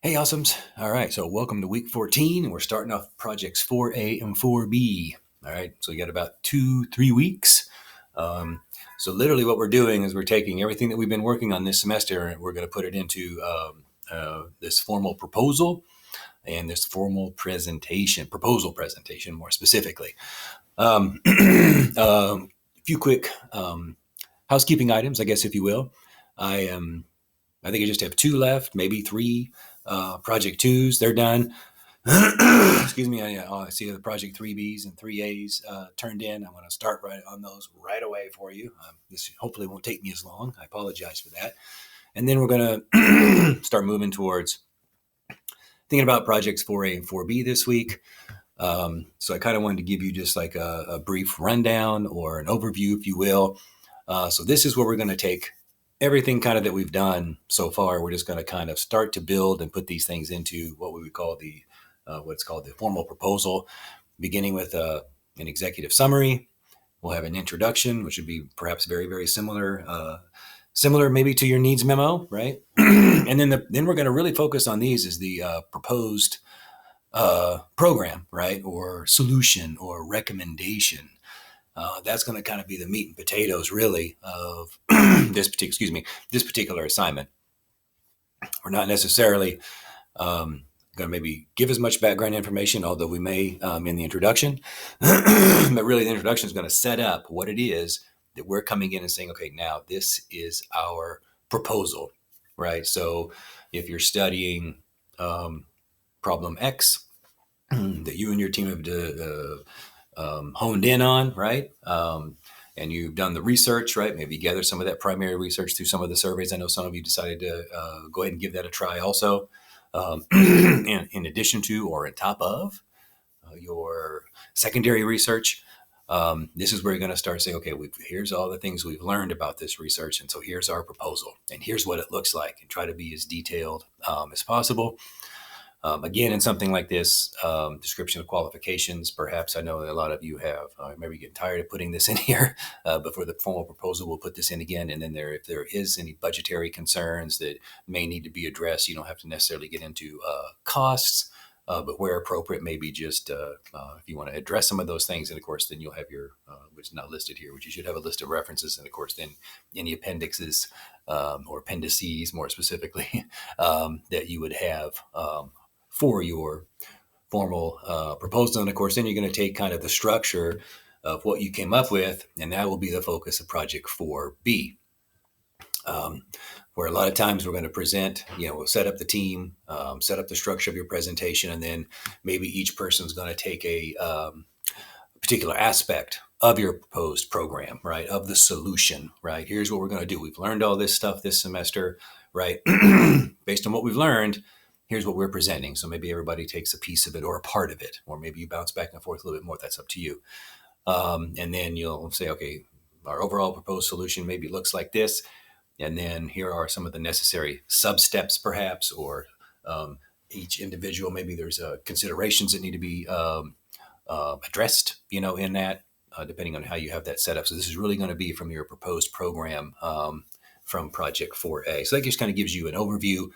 Hey, awesomes. All right, so welcome to week 14, and we're starting off projects 4A and 4B. All right, so we got about 2-3 weeks. So literally what we're doing is we're taking everything that we've been working on this semester and we're going to put it into this formal proposal and this formal proposal presentation more specifically. A few quick housekeeping items, I guess, if you will. I think I just have 2 left, maybe 3. Project 2s, they're done. Excuse me. I see the project 3Bs and 3As turned in. I'm going to start right on those right away for you. This hopefully won't take me as long. I apologize for that. And then we're going to start moving towards thinking about projects 4A and 4B this week. So I kind of wanted to give you just like a brief rundown or an overview, if you will. So this is where we're going to take everything kind of that we've done so far. We're just going to kind of start to build and put these things into what we would call what's called the formal proposal, beginning with an executive summary. We'll have an introduction, which would be perhaps very, very similar maybe to your needs memo, right? And then we're going to really focus on these as the proposed program, right? Or solution or recommendation. That's going to kind of be the meat and potatoes, really, of this particular assignment. We're not necessarily going to maybe give as much background information, although we may in the introduction. But really, the introduction is going to set up what it is that we're coming in and saying, okay, now this is our proposal, right? So if you're studying problem X that you and your team have honed in on, right? And you've done the research, right? Maybe gather some of that primary research through some of the surveys. I know some of you decided to go ahead and give that a try also, in addition to or on top of your secondary research. This is where you're going to start saying, okay, here's all the things we've learned about this research. And so here's our proposal and here's what it looks like, and try to be as detailed as possible. Again, in something like this, description of qualifications, perhaps I know that a lot of you have maybe getting tired of putting this in here, but for the formal proposal, we'll put this in again. And then if there is any budgetary concerns that may need to be addressed, you don't have to necessarily get into costs, but where appropriate, maybe just if you want to address some of those things. And of course, then you'll have your, which is not listed here, which you should have a list of references. And of course, then any appendixes or appendices, more specifically, that you would have for your formal proposal. And of course, then you're going to take kind of the structure of what you came up with, and that will be the focus of project 4B, where a lot of times we're going to present, we'll set up the team, set up the structure of your presentation, and then maybe each person's going to take a particular aspect of your proposed program, right, of the solution, right? Here's what we're going to do. We've learned all this stuff this semester, right? Based on what we've learned, here's what we're presenting. So maybe everybody takes a piece of it or a part of it, or maybe you bounce back and forth a little bit more. That's up to you. And then you'll say, okay, our overall proposed solution maybe looks like this. And then here are some of the necessary sub-steps, perhaps, or each individual, maybe there's considerations that need to be addressed, in that, depending on how you have that set up. So this is really going to be from your proposed program from Project 4A. So that just kind of gives you an overview.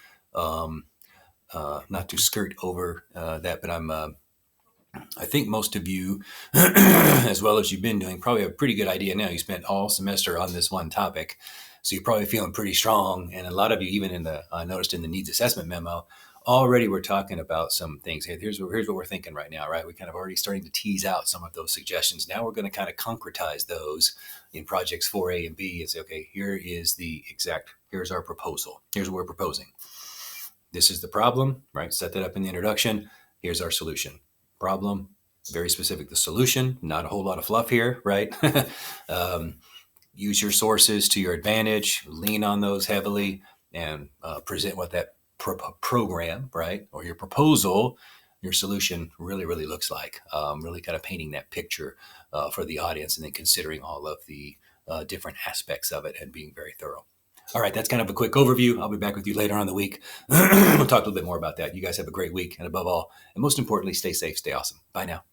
Not to skirt over that, but I think most of you, as well as you've been doing, probably have a pretty good idea now. You spent all semester on this one topic, so you're probably feeling pretty strong. And a lot of you, even I noticed in the needs assessment memo, already we're talking about some things. Hey, here's what we're thinking right now, right? We're kind of already starting to tease out some of those suggestions. Now we're going to kind of concretize those in projects 4A and B and say, okay, here's our proposal. Here's what we're proposing. This is the problem, right? Set that up in the introduction. Here's our solution. Problem, very specific. The solution, not a whole lot of fluff here, right? Use your sources to your advantage, lean on those heavily, and present what that program, right? Or your proposal, your solution really, really looks like. Really kind of painting that picture for the audience, and then considering all of the different aspects of it and being very thorough. All right, that's kind of a quick overview. I'll be back with you later on in the week. We'll talk a little bit more about that. You guys have a great week, and above all, and most importantly, stay safe, stay awesome. Bye now.